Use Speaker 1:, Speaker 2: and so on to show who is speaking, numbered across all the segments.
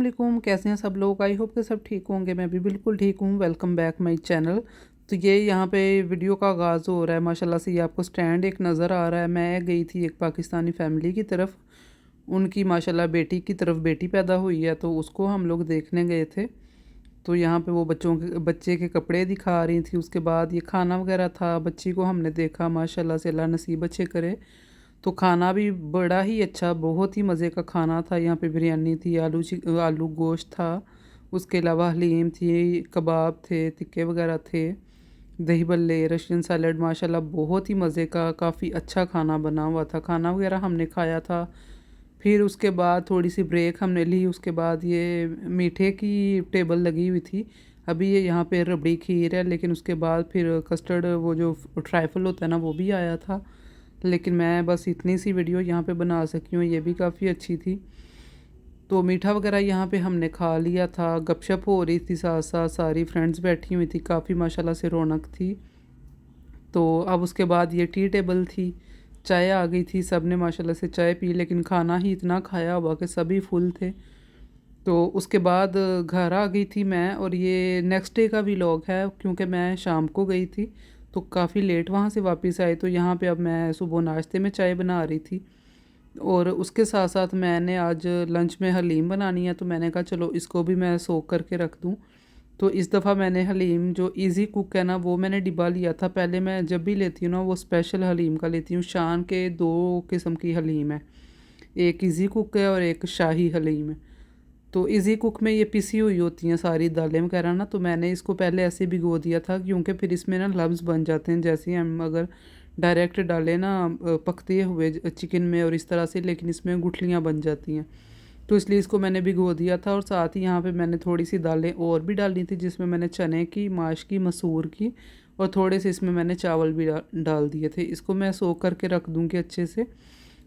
Speaker 1: वालेकुम, कैसे हैं सब लोग। आई होप कि सब ठीक होंगे। मैं भी बिल्कुल ठीक हूँ। Welcome back my channel. तो ये यहाँ पे वीडियो का आगाज़ हो रहा है। माशाल्लाह से ये आपको स्टैंड एक नज़र आ रहा है। मैं गई थी एक पाकिस्तानी फैमिली की तरफ, उनकी माशाल्लाह बेटी की तरफ बेटी पैदा हुई है, तो उसको हम लोग देखने गए थे। तो यहाँ पे वो बच्चे के कपड़े दिखा रही थी। उसके बाद ये खाना वगैरह था। बच्ची को हमने देखा, माशाल्लाह से अल्लाह नसीब अच्छे करे। तो खाना भी बड़ा ही अच्छा, बहुत ही मज़े का खाना था। यहाँ पे बिरयानी थी, आलू गोश्त था, उसके अलावा हलीम थी, कबाब थे, टिक्के वगैरह थे, दही बल्ले, रशियन सैलड। माशाल्लाह बहुत ही मज़े का, काफ़ी अच्छा खाना बना हुआ था। खाना वगैरह हमने खाया था। फिर उसके बाद थोड़ी सी ब्रेक हमने ली। उसके बाद ये मीठे की टेबल लगी हुई थी। अभी ये यहाँ पे रबड़ी खीर है, लेकिन उसके बाद फिर कस्टर्ड, वो जो ट्राइफल होता है ना, वो भी आया था। लेकिन मैं बस इतनी सी वीडियो यहाँ पे बना सकी हूँ, ये भी काफ़ी अच्छी थी। तो मीठा वगैरह यहाँ पे हमने खा लिया था। गपशप हो रही थी साथ साथ, सारी फ्रेंड्स बैठी हुई थी, काफ़ी माशाल्लाह से रौनक थी। तो अब उसके बाद ये टी टेबल थी, चाय आ गई थी। सब ने माशाल्लाह से चाय पी, लेकिन खाना ही इतना खाया हुआ कि सभी फुल थे। तो उसके बाद घर आ गई थी मैं। और ये नेक्स्ट डे का व्लॉग है, क्योंकि मैं शाम को गई थी तो काफ़ी लेट वहाँ से वापस आई। तो यहाँ पे अब मैं सुबह नाश्ते में चाय बना रही थी, और उसके साथ साथ मैंने आज लंच में हलीम बनानी है। तो मैंने कहा चलो इसको भी मैं सोक करके रख दूँ। तो इस दफ़ा मैंने हलीम जो इजी कुक है ना, वो मैंने डिब्बा लिया था। पहले मैं जब भी लेती हूँ ना, वो स्पेशल हलीम का लेती हूँ। शान के दो किस्म की हलीम है, एक इजी कुक है और एक शाही हलीम है। तो इजी कुक में ये पिसी हुई होती हैं सारी दालें वगैरह ना। तो मैंने इसको पहले ऐसे भिगो दिया था, क्योंकि फिर इसमें ना लम्स बन जाते हैं, जैसे हम अगर डायरेक्ट डालें ना पकते हुए चिकन में और इस तरह से, लेकिन इसमें गुठलियाँ बन जाती हैं। तो इसलिए इसको मैंने भिगो दिया था। और साथ ही यहाँ पे मैंने थोड़ी सी दालें और भी डालनी थी, जिसमें मैंने चने की, माश की, मसूर की, और थोड़े से इसमें मैंने चावल भी डाल दिए थे। इसको मैं सोख करके रख दूँगी अच्छे से।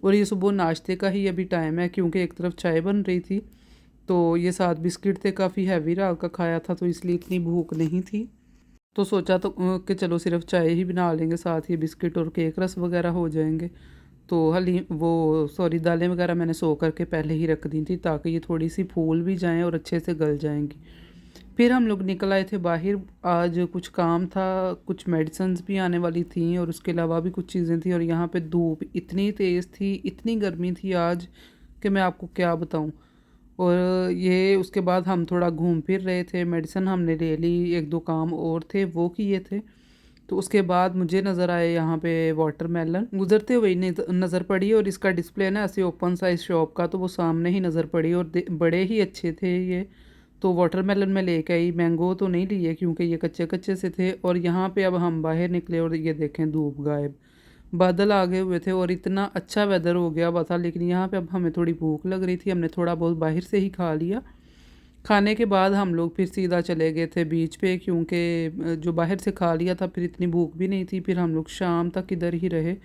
Speaker 1: और ये सुबह नाश्ते का ही अभी टाइम है, क्योंकि एक तरफ चाय बन रही थी, तो ये साथ बिस्किट थे, काफ़ी हैवी रात का खाया था, तो इसलिए इतनी भूख नहीं थी। तो सोचा तो कि चलो सिर्फ चाय ही बना लेंगे, साथ ही बिस्किट और केक रस वगैरह हो जाएंगे। तो दालें वगैरह मैंने सो करके पहले ही रख दी थी, ताकि ये थोड़ी सी फूल भी जाएं और अच्छे से गल जाएंगी। फिर हम लोग निकल आए थे बाहर। आज कुछ काम था, कुछ मेडिसिन्स भी आने वाली थी, और उसके अलावा भी कुछ चीज़ें थी। और यहाँ पे धूप इतनी तेज़ थी, इतनी गर्मी थी आज कि मैं आपको क्या बताऊँ। और ये उसके बाद हम थोड़ा घूम फिर रहे थे, मेडिसिन हमने ले ली, एक दो काम और थे वो किए थे। तो उसके बाद मुझे नज़र आए यहाँ पे वाटरमेलन, गुजरते हुए ही नज़र पड़ी। और इसका डिस्प्ले ना ऐसे ओपन साइज शॉप का, तो वो सामने ही नज़र पड़ी, और बड़े ही अच्छे थे ये। तो वाटरमेलन में लेके आई। मैंगो तो नहीं लिए, क्योंकि ये कच्चे कच्चे से थे। और यहाँ पे अब हम बाहर निकले, और ये देखें धूप गायब, बादल आ गए हुए थे, और इतना अच्छा वेदर हो गया हुआ था। लेकिन यहाँ पे अब हमें थोड़ी भूख लग रही थी, हमने थोड़ा बहुत बाहर से ही खा लिया। खाने के बाद हम लोग फिर सीधा चले गए थे बीच पे, क्योंकि जो बाहर से खा लिया था, फिर इतनी भूख भी नहीं थी। फिर हम लोग शाम तक इधर ही रहे।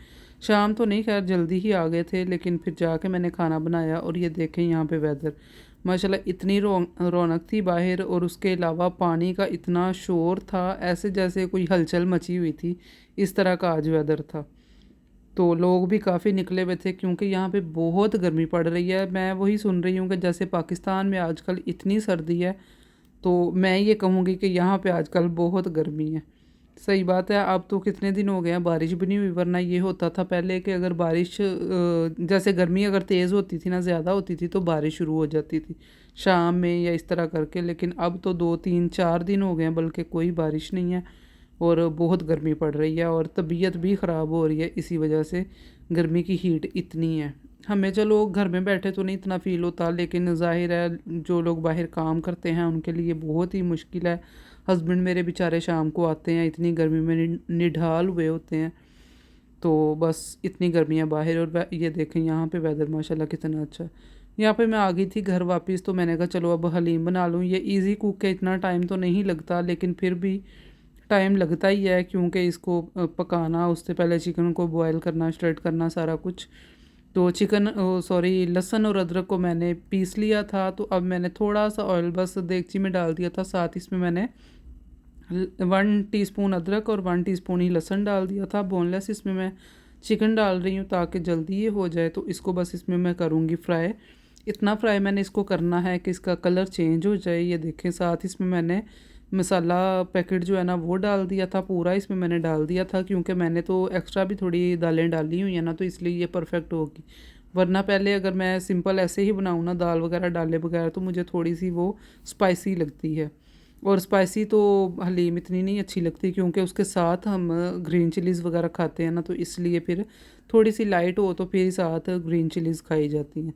Speaker 1: शाम तो नहीं, खैर जल्दी ही आ गए थे, लेकिन फिर जाके मैंने खाना बनाया। और ये देखें यहाँ पे वेदर, माशाल्लाह इतनी रौनक थी बाहर। और उसके अलावा पानी का इतना शोर था, ऐसे जैसे कोई हलचल मची हुई थी, इस तरह का आज वेदर था। तो लोग भी काफ़ी निकले हुए थे, क्योंकि यहाँ पे बहुत गर्मी पड़ रही है। मैं वही सुन रही हूँ कि जैसे पाकिस्तान में आजकल इतनी सर्दी है, तो मैं ये कहूँगी कि यहाँ पे आजकल बहुत गर्मी है। सही बात है। अब तो कितने दिन हो गए हैं बारिश भी नहीं हुई, वरना ये होता था पहले कि अगर बारिश जैसे गर्मी अगर तेज़ होती थी ना, ज़्यादा होती थी, तो बारिश शुरू हो जाती थी शाम में या इस तरह करके। लेकिन अब तो 2 3 4 दिन हो गए हैं, बल्कि कोई बारिश नहीं है, और बहुत गर्मी पड़ रही है, और तबीयत भी ख़राब हो रही है इसी वजह से। गर्मी की हीट इतनी है। हमें चलो घर में बैठे तो नहीं इतना फ़ील होता, लेकिन ज़ाहिर है जो लोग बाहर काम करते हैं उनके लिए बहुत ही मुश्किल है। हस्बैंड मेरे बेचारे शाम को आते हैं, इतनी गर्मी में निढाल हुए होते हैं। तो बस इतनी गर्मी है बाहर। और ये देखें यहाँ पे वेदर माशाल्लाह कितना अच्छा है। यहाँ पे मैं आ गई थी घर वापस, तो मैंने कहा चलो अब हलीम बना लूँ। ये इजी कुक है, इतना टाइम तो नहीं लगता, लेकिन फिर भी टाइम लगता ही है, क्योंकि इसको पकाना, उससे पहले चिकन को बॉयल करना, स्टार्ट करना, सारा कुछ। तो लहसुन और अदरक को मैंने पीस लिया था। तो अब मैंने थोड़ा सा ऑयल बस देगची में डाल दिया था, साथ इसमें मैंने 1 टीस्पून अदरक और 1 टीस्पून ही लहसुन डाल दिया था बोनलेस। इसमें मैं चिकन डाल रही हूँ ताकि जल्दी ये हो जाए। तो इसको बस इसमें मैं करूँगी फ्राई। इतना फ्राई मैंने इसको करना है कि इसका कलर चेंज हो जाए। ये देखें, साथ इसमें मैंने मसाला पैकेट जो है ना वो डाल दिया था, पूरा इसमें मैंने डाल दिया था, क्योंकि मैंने तो एक्स्ट्रा भी थोड़ी दालें डाली हुई हैं ना, तो इसलिए ये परफेक्ट होगी। वरना पहले अगर मैं सिंपल ऐसे ही बनाऊँ ना दाल वगैरह डाले बगैर, तो मुझे थोड़ी सी वो स्पाइसी लगती है। और स्पाइसी तो हलीम इतनी नहीं अच्छी लगती, क्योंकि उसके साथ हम ग्रीन चिलीज़ वगैरह खाते हैं ना, तो इसलिए फिर थोड़ी सी लाइट हो तो फिर साथ ग्रीन चिलीज़ खाई जाती हैं।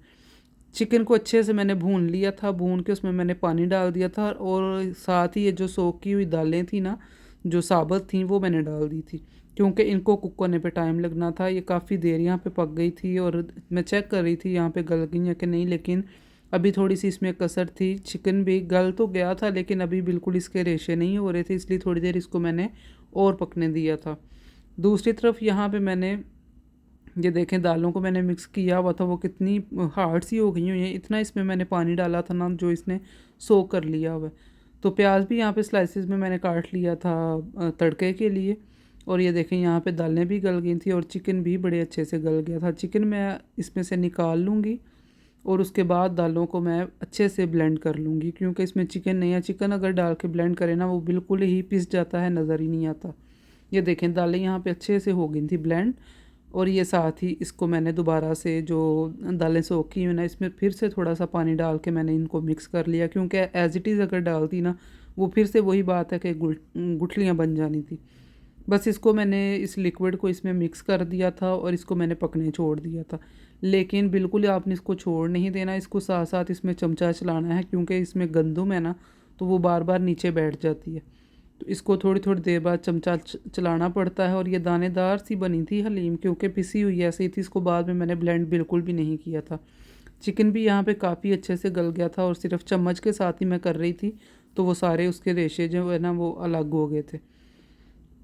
Speaker 1: चिकन को अच्छे से मैंने भून लिया था, भून के उसमें मैंने पानी डाल दिया था, और साथ ही ये जो सोख की हुई दालें थी ना, जो साबुत थी, वो मैंने डाल दी थी, क्योंकि इनको कुक होने पे टाइम लगना था। ये काफ़ी देर यहाँ पे पक गई थी, और मैं चेक कर रही थी यहाँ पे गल गई है कि नहीं, लेकिन अभी थोड़ी सी इसमें कसर थी। चिकन भी गल तो गया था, लेकिन अभी बिल्कुल इसके रेशे नहीं हो रहे थे, इसलिए थोड़ी देर इसको मैंने और पकने दिया था। दूसरी तरफ यहाँ पे मैंने ये देखें, दालों को मैंने मिक्स किया हुआ था, वो कितनी हार्ड सी हो गई हुई हैं। इतना इसमें मैंने पानी डाला था ना, जो इसने सोक कर लिया हुआ है। तो प्याज भी यहाँ पे स्लाइसिस में मैंने काट लिया था तड़के के लिए। और ये देखें, यहाँ पे दालें भी गल गई थी, और चिकन भी बड़े अच्छे से गल गया था। चिकन मैं इसमें से निकाल लूँगी, और उसके बाद दालों को मैं अच्छे से ब्लेंड कर लूँगी, क्योंकि इसमें चिकन नहीं है। चिकन अगर डाल के ब्लेंड करें ना, वो बिल्कुल ही पिस जाता है, नज़र ही नहीं आता। ये देखें, दालें यहाँ पे अच्छे से हो गई थी ब्लेंड। और ये साथ ही इसको मैंने दोबारा से जो दालें सोख की हुई ना, इसमें फिर से थोड़ा सा पानी डाल के मैंने इनको मिक्स कर लिया, क्योंकि एज़ इट इज़ अगर डालती ना, वो फिर से वही बात है कि गुठलियाँ बन जानी थी। बस इसको मैंने इस लिक्विड को इसमें मिक्स कर दिया था, और इसको मैंने पकने छोड़ दिया था। लेकिन बिल्कुल आपने इसको छोड़ नहीं देना, इसको साथ साथ इसमें चमचा चलाना है, क्योंकि इसमें गंदम है ना, तो वो बार बार नीचे बैठ जाती है। तो इसको थोड़ी थोड़ी देर बाद चमचा चलाना पड़ता है। और ये दानेदार सी बनी थी हलीम, क्योंकि पिसी हुई ऐसी थी। इसको बाद में मैंने ब्लेंड बिल्कुल भी नहीं किया था। चिकन भी यहाँ पे काफ़ी अच्छे से गल गया था, और सिर्फ चम्मच के साथ ही मैं कर रही थी, तो वो सारे उसके रेशे जो है ना वो अलग हो गए थे।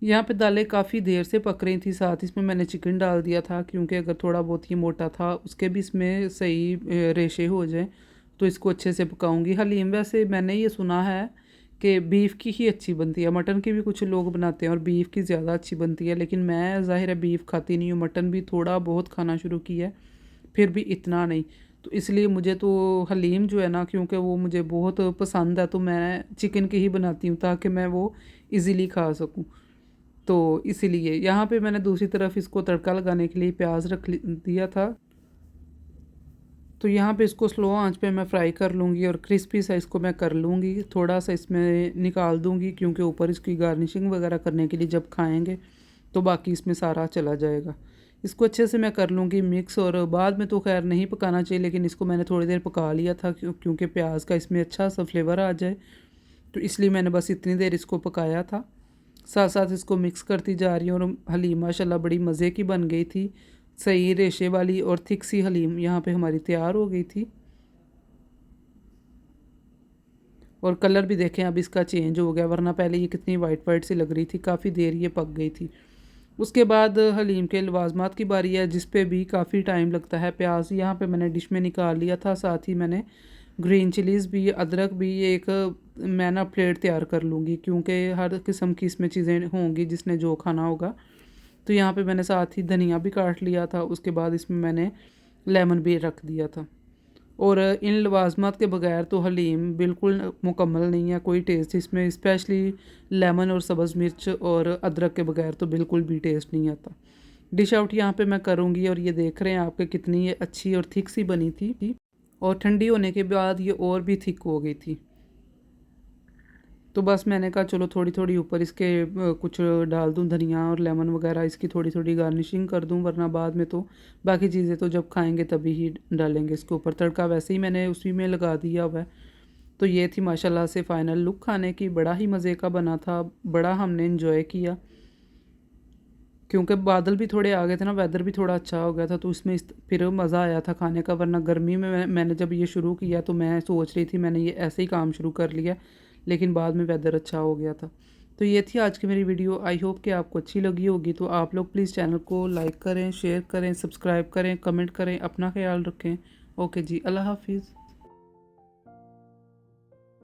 Speaker 1: यहाँ पे दालें काफ़ी देर से पक रही थी, साथ इसमें मैंने चिकन डाल दिया था, क्योंकि अगर थोड़ा बहुत ही मोटा था उसके भी इसमें सही रेशे हो जाए, तो इसको अच्छे से पकाऊंगी। हलीम वैसे मैंने ये सुना है कि बीफ की ही अच्छी बनती है, मटन की भी कुछ लोग बनाते हैं और बीफ की ज़्यादा अच्छी बनती है, लेकिन मैं ज़ाहिर है बीफ खाती नहीं हूँ। मटन भी थोड़ा बहुत खाना शुरू किया है, फिर भी इतना नहीं। तो इसलिए मुझे तो हलीम जो है ना, क्योंकि वो मुझे बहुत पसंद है, तो मैं चिकन की ही बनाती हूँ, ताकि मैं वो इजीली खा सकूँ। तो इसीलिए यहाँ पे मैंने दूसरी तरफ इसको तड़का लगाने के लिए प्याज रख दिया था। तो यहाँ पे इसको स्लो आंच पे मैं फ्राई कर लूँगी, और क्रिस्पी सा इसको मैं कर लूँगी। थोड़ा सा इसमें निकाल दूँगी, क्योंकि ऊपर इसकी गार्निशिंग वगैरह करने के लिए जब खाएँगे तो बाकी इसमें सारा चला जाएगा। इसको अच्छे से मैं कर लूँगी मिक्स, और बाद में तो खैर नहीं पकाना चाहिए, लेकिन इसको मैंने थोड़ी देर पका लिया था, क्योंकि प्याज का इसमें अच्छा सा फ्लेवर आ जाए। तो इसलिए मैंने बस इतनी देर इसको पकाया था। साथ साथ इसको मिक्स करती जा रही हूँ, और हलीम माशाल्लाह बड़ी मज़े की बन गई थी। सही रेशे वाली और थिक सी हलीम यहाँ पे हमारी तैयार हो गई थी। और कलर भी देखें अब इसका चेंज हो गया, वरना पहले ये कितनी वाइट वाइट सी लग रही थी, काफ़ी देर ये पक गई थी। उसके बाद हलीम के लवाजमात की बारी है, जिस पे भी काफ़ी टाइम लगता है। प्याज यहाँ पे मैंने डिश में निकाल लिया था, साथ ही मैंने ग्रीन चिलीज़ भी, अदरक भी, एक मैं ना प्लेट तैयार कर लूँगी, क्योंकि हर किस्म की इसमें चीज़ें होंगी जिसने जो खाना होगा। तो यहाँ पे मैंने साथ ही धनिया भी काट लिया था। उसके बाद इसमें मैंने लेमन भी रख दिया था। और इन लवाजमात के बगैर तो हलीम बिल्कुल मुकम्मल नहीं है, कोई टेस्ट इसमें, स्पेशली लेमन और सब्ज़ मिर्च और अदरक के बगैर तो बिल्कुल भी टेस्ट नहीं आता। डिश आउट यहाँ पे मैं करूँगी, और ये देख रहे हैं आपके कितनी ये अच्छी और थिक सी बनी थी, और ठंडी होने के बाद ये और भी थिक हो गई थी। तो बस मैंने कहा चलो थोड़ी थोड़ी ऊपर इसके कुछ डाल दूँ, धनिया और लेमन वगैरह, इसकी थोड़ी थोड़ी गार्निशिंग कर दूँ, वरना बाद में तो बाकी चीज़ें तो जब खाएंगे तभी ही डालेंगे इसके ऊपर। तड़का वैसे ही मैंने उसी में लगा दिया हुआ है। तो ये थी माशाल्लाह से फ़ाइनल लुक खाने की। बड़ा ही मज़े का बना था, बड़ा हमने इन्जॉय किया, क्योंकि बादल भी थोड़े आ गए थे ना, वेदर भी थोड़ा अच्छा हो गया था, तो उसमें फिर मज़ा आया था खाने का। वरना गर्मी में मैंने जब ये शुरू किया तो मैं सोच रही थी मैंने ये ऐसे ही काम शुरू कर लिया, लेकिन बाद में वेदर अच्छा हो गया था। तो ये थी आज की मेरी वीडियो। आई होप कि आपको अच्छी लगी होगी। तो आप लोग प्लीज़ चैनल को लाइक करें, शेयर करें, सब्सक्राइब करें, कमेंट करें, अपना ख्याल रखें। ओके जी, अल्लाह हाफिज़।